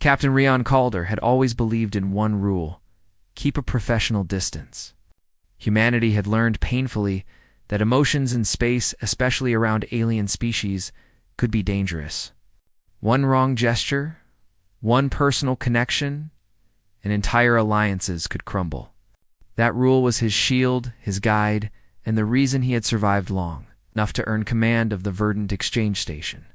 Captain Rion Calder had always believed in one rule: keep a professional distance. Humanity had learned painfully that emotions in space, especially around alien species, could be dangerous. One wrong gesture, one personal connection, and entire alliances could crumble. That rule was his shield, his guide, and the reason he had survived long enough to earn command of the Verdant Exchange Station.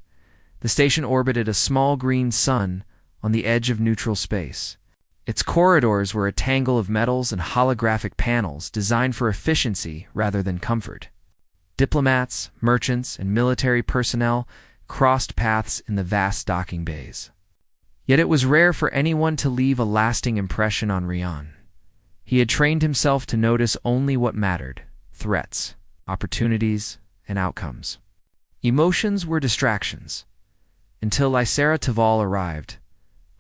The station orbited a small green sun on the edge of neutral space. Its corridors were a tangle of metals and holographic panels designed for efficiency rather than comfort. Diplomats, merchants, and military personnel crossed paths in the vast docking bays. Yet it was rare for anyone to leave a lasting impression on Rion. He had trained himself to notice only what mattered: threats, opportunities, and outcomes. Emotions were distractions. Until Lysera Taval arrived.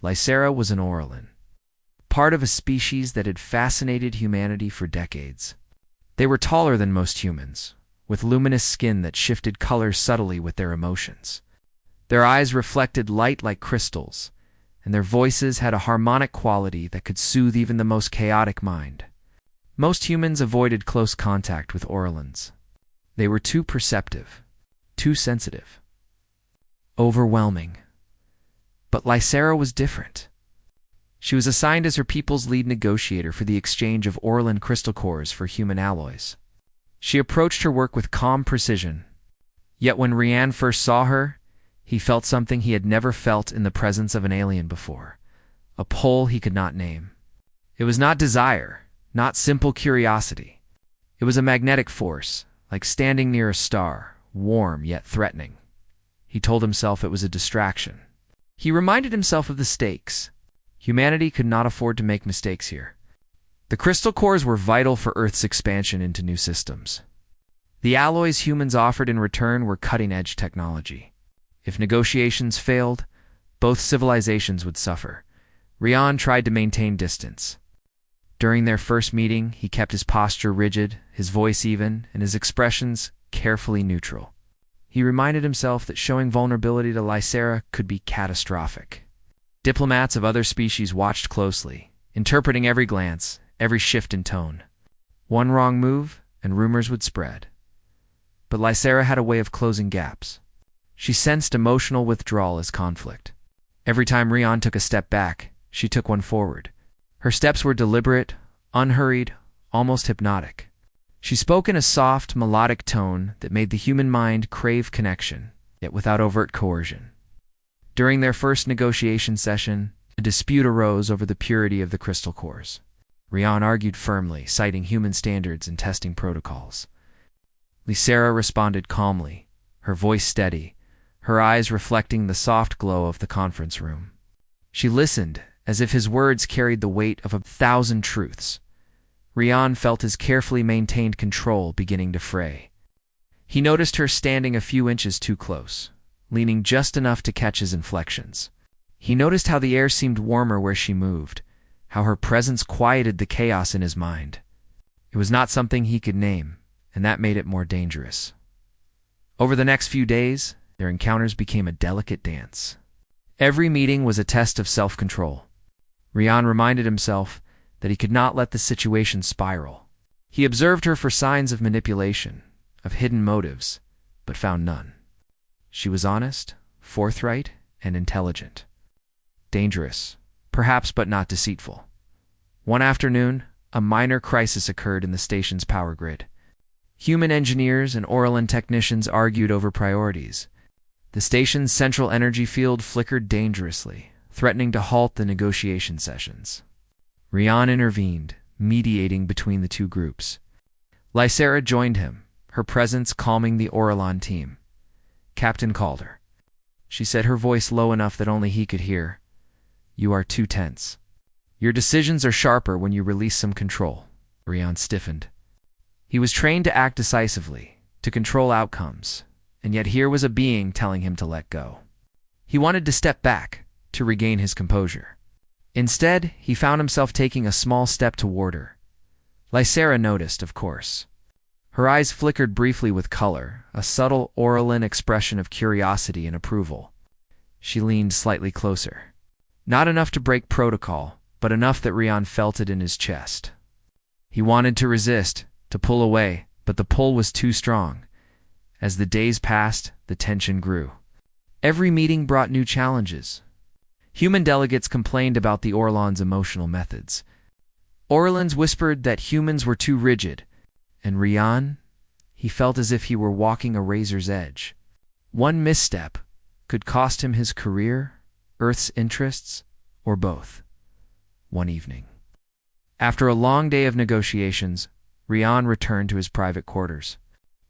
Lysera was an Orlan, part of a species that had fascinated humanity for decades. They were taller than most humans, with luminous skin that shifted colors subtly with their emotions. Their eyes reflected light like crystals, and their voices had a harmonic quality that could soothe even the most chaotic mind. Most humans avoided close contact with Orlans. They were too perceptive, too sensitive, overwhelming. But Lysera was different. She was assigned as her people's lead negotiator for the exchange of Orlan crystal cores for human alloys. She approached her work with calm precision. Yet when Rian first saw her, he felt something he had never felt in the presence of an alien before, a pull he could not name. It was not desire, not simple curiosity. It was a magnetic force, like standing near a star, warm yet threatening. He told himself it was a distraction. He reminded himself of the stakes. Humanity could not afford to make mistakes here. The crystal cores were vital for Earth's expansion into new systems. The alloys humans offered in return were cutting-edge technology. If negotiations failed, both civilizations would suffer. Rion tried to maintain distance. During their first meeting, he kept his posture rigid, his voice even, and his expressions carefully neutral. He reminded himself that showing vulnerability to Lysera could be catastrophic. Diplomats of other species watched closely, interpreting every glance, every shift in tone. One wrong move, and rumors would spread. But Lysera had a way of closing gaps. She sensed emotional withdrawal as conflict. Every time Rion took a step back, she took one forward. Her steps were deliberate, unhurried, almost hypnotic. She spoke in a soft, melodic tone that made the human mind crave connection, yet without overt coercion. During their first negotiation session, a dispute arose over the purity of the crystal cores. Rion argued firmly, citing human standards and testing protocols. Lysera responded calmly, her voice steady, her eyes reflecting the soft glow of the conference room. She listened, as if his words carried the weight of 1,000 truths. Rion felt his carefully maintained control beginning to fray. He noticed her standing a few inches too close, leaning just enough to catch his inflections. He noticed how the air seemed warmer where she moved, how her presence quieted the chaos in his mind. It was not something he could name, and that made it more dangerous. Over the next few days, their encounters became a delicate dance. Every meeting was a test of self-control. Rion reminded himself that he could not let the situation spiral. He observed her for signs of manipulation, of hidden motives, but found none. She was honest, forthright, and intelligent. Dangerous, perhaps, but not deceitful. One afternoon, a minor crisis occurred in the station's power grid. Human engineers and Orlan technicians argued over priorities. The station's central energy field flickered dangerously, threatening to halt the negotiation sessions. Rion intervened, mediating between the two groups. Lysera joined him, her presence calming the Orlan team. "Captain Calder," she said, her voice low enough that only he could hear, "you are too tense. Your decisions are sharper when you release some control." Rion stiffened. He was trained to act decisively, to control outcomes, and yet here was a being telling him to let go. He wanted to step back, to regain his composure. Instead, he found himself taking a small step toward her. Lysera noticed, of course. Her eyes flickered briefly with color, a subtle Orlan expression of curiosity and approval. She leaned slightly closer. Not enough to break protocol, but enough that Rian felt it in his chest. He wanted to resist, to pull away, but the pull was too strong. As the days passed, the tension grew. Every meeting brought new challenges. Human delegates complained about the Orlons' emotional methods. Orlons whispered that humans were too rigid, and Rian, he felt as if he were walking a razor's edge. One misstep could cost him his career, Earth's interests, or both. One evening, after a long day of negotiations, Rian returned to his private quarters.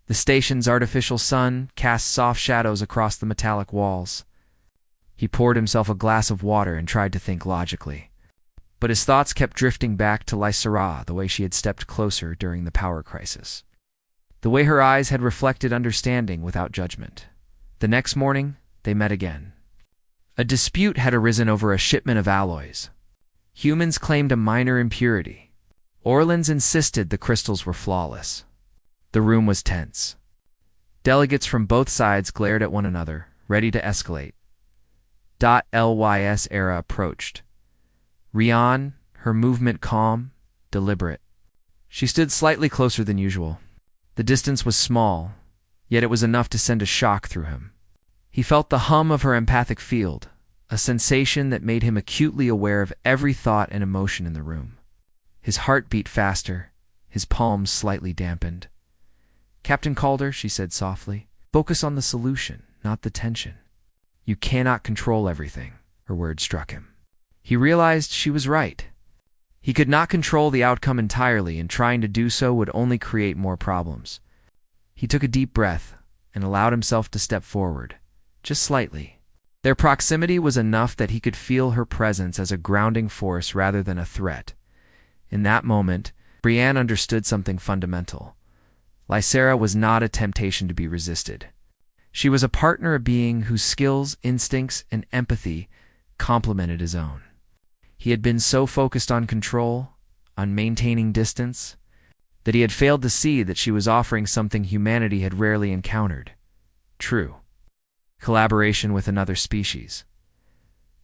The station's artificial sun cast soft shadows across the metallic walls. He poured himself a glass of water and tried to think logically. But his thoughts kept drifting back to Lysara, the way she had stepped closer during the power crisis. The way her eyes had reflected understanding without judgment. The next morning, they met again. A dispute had arisen over a shipment of alloys. Humans claimed a minor impurity. Orlons insisted the crystals were flawless. The room was tense. Delegates from both sides glared at one another, ready to escalate. Lys era approached. Rian, her movement calm, deliberate. She stood slightly closer than usual. The distance was small, yet it was enough to send a shock through him. He felt the hum of her empathic field, a sensation that made him acutely aware of every thought and emotion in the room. His heart beat faster, his palms slightly dampened. "Captain Calder," she said softly, "focus on the solution, not the tension. You cannot control everything." Her words struck him. He realized she was right. He could not control the outcome entirely, and trying to do so would only create more problems. He took a deep breath and allowed himself to step forward, just slightly. Their proximity was enough that he could feel her presence as a grounding force rather than a threat. In that moment, Brienne understood something fundamental. Lysara was not a temptation to be resisted. She was a partner, a being whose skills, instincts, and empathy complemented his own. He had been so focused on control, on maintaining distance, that he had failed to see that she was offering something humanity had rarely encountered. True. Collaboration with another species.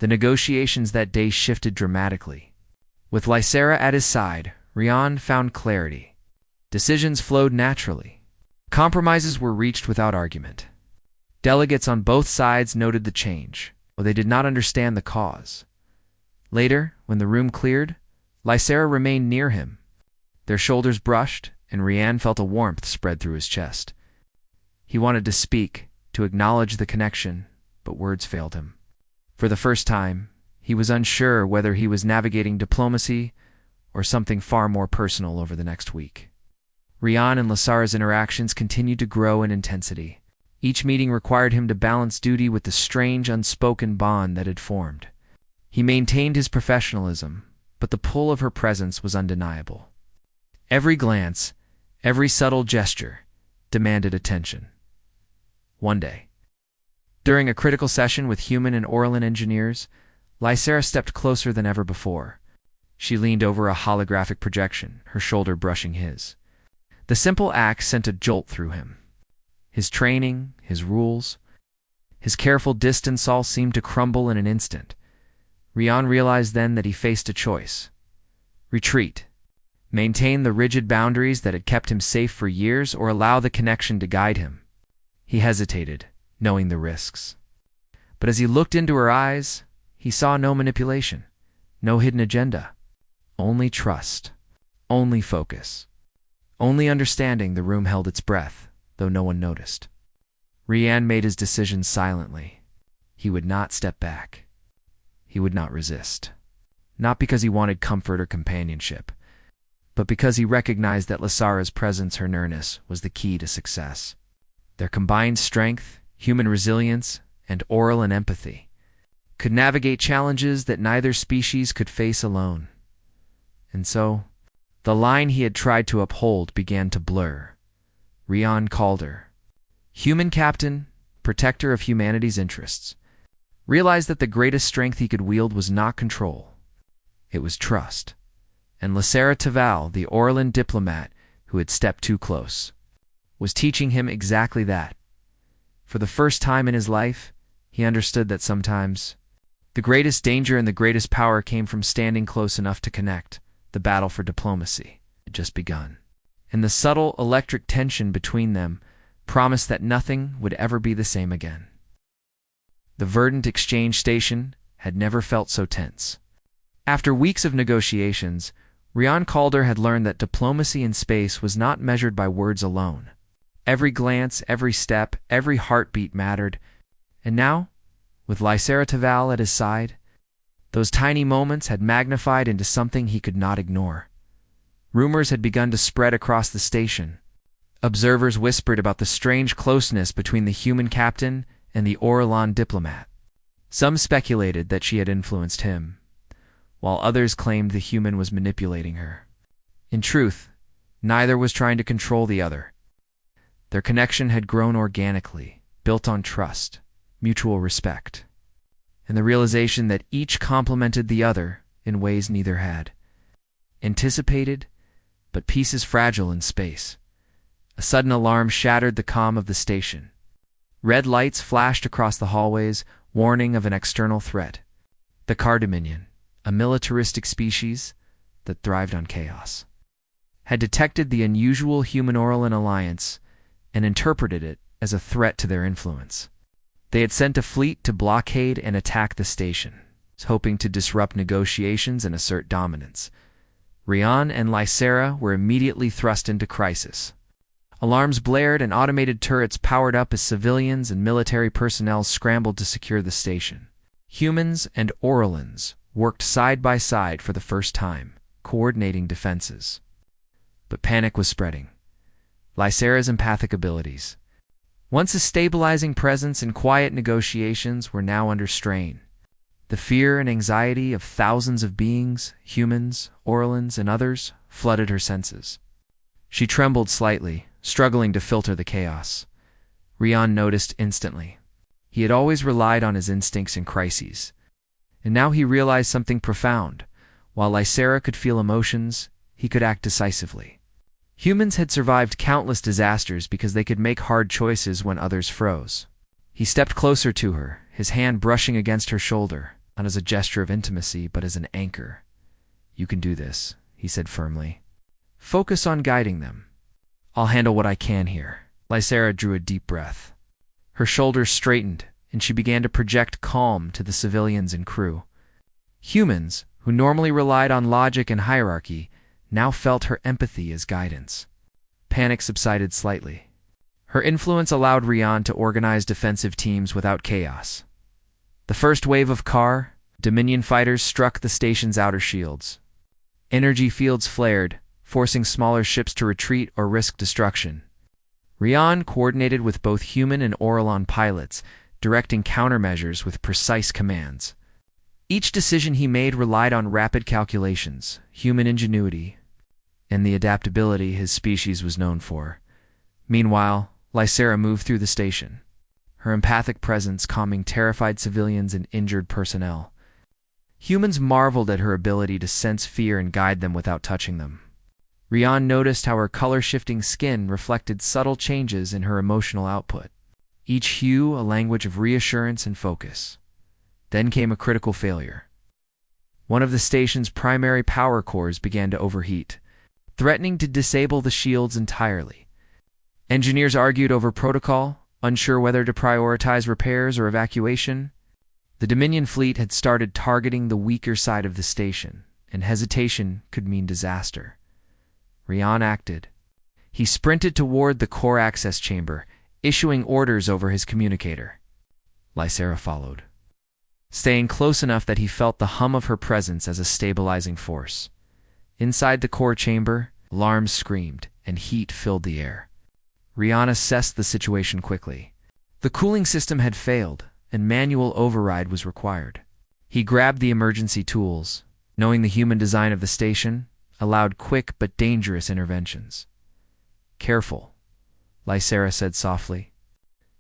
The negotiations that day shifted dramatically. With Lysara at his side, Rian found clarity. Decisions flowed naturally. Compromises were reached without argument. Delegates on both sides noted the change, though they did not understand the cause. Later, when the room cleared, Lysara remained near him. Their shoulders brushed, and Rian felt a warmth spread through his chest. He wanted to speak, to acknowledge the connection, but words failed him. For the first time, he was unsure whether he was navigating diplomacy or something far more personal over the next week. Rian and Lysara's interactions continued to grow in intensity. Each meeting required him to balance duty with the strange, unspoken bond that had formed. He maintained his professionalism, but the pull of her presence was undeniable. Every glance, every subtle gesture, demanded attention. One day, during a critical session with human and Orlan engineers, Lysara stepped closer than ever before. She leaned over a holographic projection, her shoulder brushing his. The simple act sent a jolt through him. His training, his rules, his careful distance all seemed to crumble in an instant. Rian realized then that he faced a choice. Retreat. Maintain the rigid boundaries that had kept him safe for years, or allow the connection to guide him. He hesitated, knowing the risks. But as he looked into her eyes, he saw no manipulation, no hidden agenda. Only trust, only focus, only understanding. The room held its breath, though no one noticed. Rian made his decision silently. He would not step back. He would not resist. Not because he wanted comfort or companionship, but because he recognized that Lysara's presence, her nearness, was the key to success. Their combined strength, human resilience, and oral and empathy could navigate challenges that neither species could face alone. And so, the line he had tried to uphold began to blur. Rian Calder, human captain, protector of humanity's interests, realized that the greatest strength he could wield was not control. It was trust. And Lysara Taval, the Orlan diplomat who had stepped too close, was teaching him exactly that. For the first time in his life, he understood that sometimes The greatest danger and the greatest power came from standing close enough to connect. The battle for diplomacy had just begun. And the subtle electric tension between them promised that nothing would ever be the same again. The Verdant exchange station had never felt so tense. After weeks of negotiations, Rian Calder had learned that diplomacy in space was not measured by words alone. Every glance, every step, every heartbeat mattered. And now, with Lysera Taval at his side, those tiny moments had magnified into something he could not ignore. Rumors had begun to spread across the station. Observers whispered about the strange closeness between the human captain and the Orlan diplomat. Some speculated that she had influenced him, while others claimed the human was manipulating her. In truth, neither was trying to control the other. Their connection had grown organically, built on trust, mutual respect, and the realization that each complemented the other in ways neither had. Anticipated, but peace is fragile in space. A sudden alarm shattered the calm of the station. Red lights flashed across the hallways, warning of an external threat. The Cardominion, a militaristic species that thrived on chaos, had detected the unusual human-Orlan alliance and interpreted it as a threat to their influence. They had sent a fleet to blockade and attack the station, hoping to disrupt negotiations and assert dominance. Rian and Lysera were immediately thrust into crisis. Alarms blared and automated turrets powered up as civilians and military personnel scrambled to secure the station. Humans and Orlans worked side by side for the first time, coordinating defenses. But panic was spreading. Lysera's empathic abilities, once a stabilizing presence in quiet negotiations, were now under strain. The fear and anxiety of thousands of beings, humans, Orlans, and others, flooded her senses. She trembled slightly, struggling to filter the chaos. Rian noticed instantly. He had always relied on his instincts in crises, and now he realized something profound. While Lysera could feel emotions, he could act decisively. Humans had survived countless disasters because they could make hard choices when others froze. He stepped closer to her, his hand brushing against her shoulder, not as a gesture of intimacy, but as an anchor. "You can do this," he said firmly. "Focus on guiding them. I'll handle what I can here." Lysera drew a deep breath. Her shoulders straightened, and she began to project calm to the civilians and crew. Humans, who normally relied on logic and hierarchy, now felt her empathy as guidance. Panic subsided slightly. Her influence allowed Rian to organize defensive teams without chaos. The first wave of Dominion fighters struck the station's outer shields. Energy fields flared, forcing smaller ships to retreat or risk destruction. Rian coordinated with both human and Orlan pilots, directing countermeasures with precise commands. Each decision he made relied on rapid calculations, human ingenuity, and the adaptability his species was known for. Meanwhile, Lysera moved through the station, her empathic presence calming terrified civilians and injured personnel. Humans marveled at her ability to sense fear and guide them without touching them. Rian noticed how her color-shifting skin reflected subtle changes in her emotional output, each hue a language of reassurance and focus. Then came a critical failure. One of the station's primary power cores began to overheat, threatening to disable the shields entirely. Engineers argued over protocol, unsure whether to prioritize repairs or evacuation. The Dominion fleet had started targeting the weaker side of the station, and hesitation could mean disaster. Rian acted. He sprinted toward the core access chamber, issuing orders over his communicator. Lysera followed, staying close enough that he felt the hum of her presence as a stabilizing force. Inside the core chamber, alarms screamed, and heat filled the air. Rian assessed the situation quickly. The cooling system had failed, and manual override was required. He grabbed the emergency tools, knowing the human design of the station allowed quick but dangerous interventions. "Careful," Lysera said softly.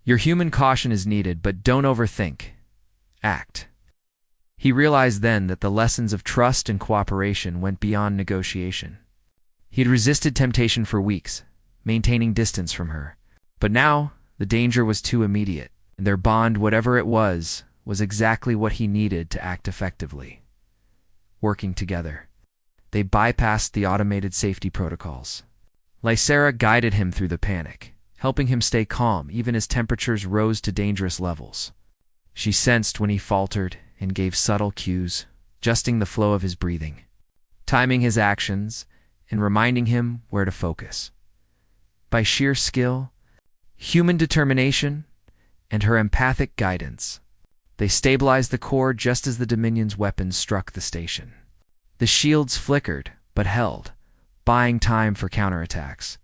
"Your human caution is needed, but don't overthink. Act." He realized then that the lessons of trust and cooperation went beyond negotiation. He had resisted temptation for weeks, maintaining distance from her. But now, the danger was too immediate, and their bond, whatever it was was exactly what he needed to act effectively. Working together, they bypassed the automated safety protocols. Lysera guided him through the panic, helping him stay calm even as temperatures rose to dangerous levels. She sensed when he faltered and gave subtle cues, adjusting the flow of his breathing, timing his actions, and reminding him where to focus. By sheer skill, human determination, and her empathic guidance, they stabilized the core just as the Dominion's weapons struck the station. The shields flickered, but held, buying time for counterattacks.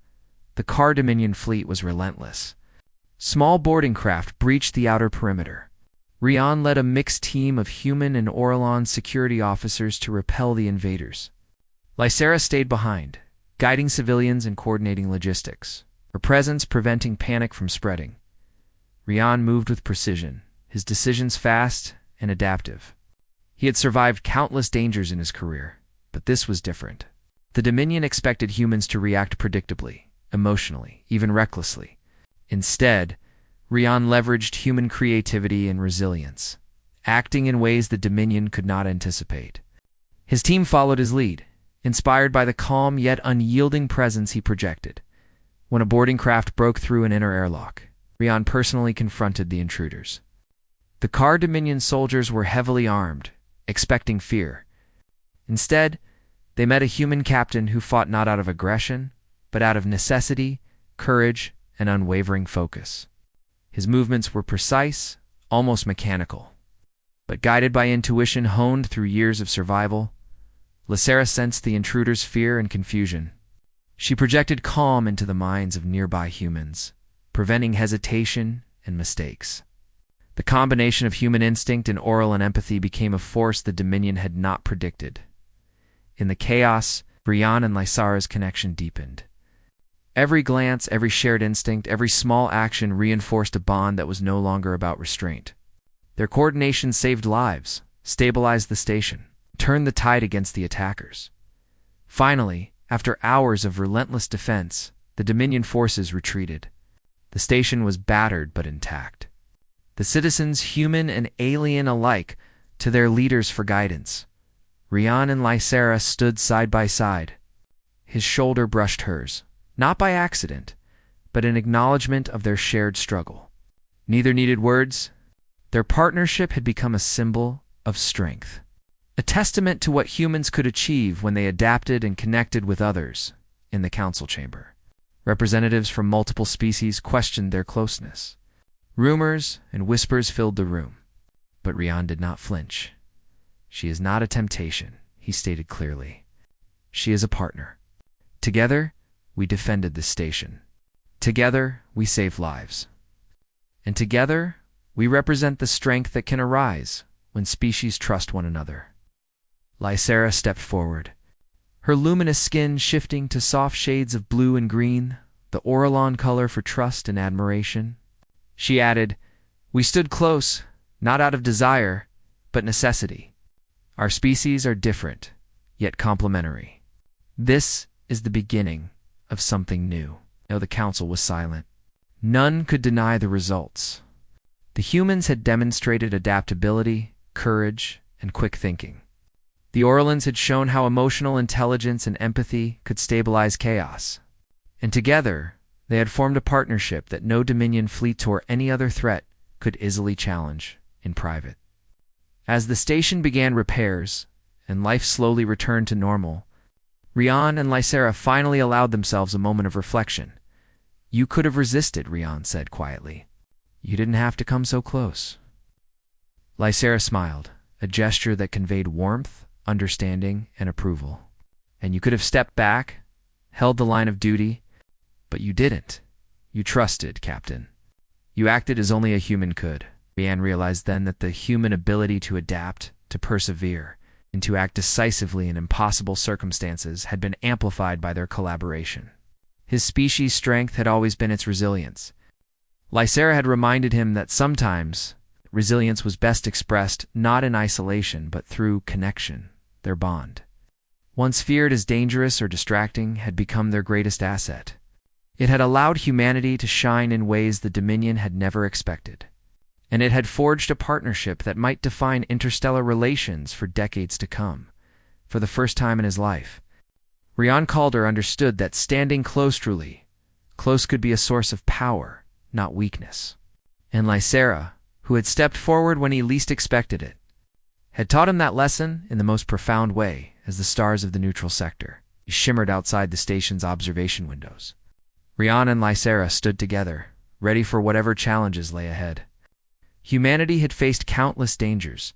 The Car Dominion fleet was relentless. Small boarding craft breached the outer perimeter. Rian led a mixed team of human and Orlan security officers to repel the invaders. Lysera stayed behind, guiding civilians and coordinating logistics, her presence preventing panic from spreading. Rian moved with precision, his decisions fast and adaptive. He had survived countless dangers in his career, but this was different. The Dominion expected humans to react predictably, emotionally, even recklessly. Instead, Rian leveraged human creativity and resilience, acting in ways the Dominion could not anticipate. His team followed his lead, inspired by the calm yet unyielding presence he projected. When a boarding craft broke through an inner airlock, Rian personally confronted the intruders. The Car Dominion soldiers were heavily armed, expecting fear. Instead, they met a human captain who fought not out of aggression, but out of necessity, courage, and unwavering focus. His movements were precise, almost mechanical. But guided by intuition honed through years of survival, Lysera sensed the intruders' fear and confusion. She projected calm into the minds of nearby humans, preventing hesitation and mistakes. The combination of human instinct and oral and empathy became a force the Dominion had not predicted. In the chaos, Rian and Lysera's connection deepened. Every glance, every shared instinct, every small action reinforced a bond that was no longer about restraint. Their coordination saved lives, stabilized the station, turned the tide against the attackers. Finally, after hours of relentless defense, the Dominion forces retreated. The station was battered but intact. The citizens, human and alien alike, to their leaders for guidance. Rian and Lysera stood side by side. His shoulder brushed hers, not by accident, but in acknowledgement of their shared struggle. Neither needed words. Their partnership had become a symbol of strength, a testament to what humans could achieve when they adapted and connected with others. In the council chamber, representatives from multiple species questioned their closeness. Rumors and whispers filled the room, but Rian did not flinch. "She is not a temptation," he stated clearly. "She is a partner. Together, we defended this station. Together, we saved lives. And together, we represent the strength that can arise when species trust one another." Lysera stepped forward, her luminous skin shifting to soft shades of blue and green, the Orlan color for trust and admiration. She added, "We stood close, not out of desire, but necessity. Our species are different, yet complementary. This is the beginning of something new." No, the council was silent. None could deny the results. The humans had demonstrated adaptability, courage, and quick thinking. The Orlans had shown how emotional intelligence and empathy could stabilize chaos. And together, they had formed a partnership that no Dominion fleet or any other threat could easily challenge in private. As the station began repairs and life slowly returned to normal, Rian and Lysera finally allowed themselves a moment of reflection. "You could have resisted," Rian said quietly. "You didn't have to come so close." Lysera smiled, a gesture that conveyed warmth, understanding, and approval. "And you could have stepped back, held the line of duty, but you didn't. You trusted, Captain. You acted as only a human could." Rian realized then that the human ability to adapt, to persevere, and to act decisively in impossible circumstances had been amplified by their collaboration. His species' strength had always been its resilience. Lysera had reminded him that sometimes resilience was best expressed not in isolation but through connection, their bond. Once feared as dangerous or distracting, had become their greatest asset. It had allowed humanity to shine in ways the Dominion had never expected. and it had forged a partnership that might define interstellar relations for decades to come. For the first time in his life, Rian Calder understood that standing close could be a source of power, not weakness. And Lysera, who had stepped forward when he least expected it, had taught him that lesson in the most profound way as the stars of the neutral sector shimmered outside the station's observation windows. Rian and Lysera stood together, ready for whatever challenges lay ahead. Humanity had faced countless dangers,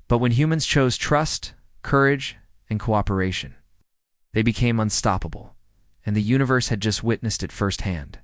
but when humans chose trust, courage, and cooperation, they became unstoppable, and the universe had just witnessed it firsthand.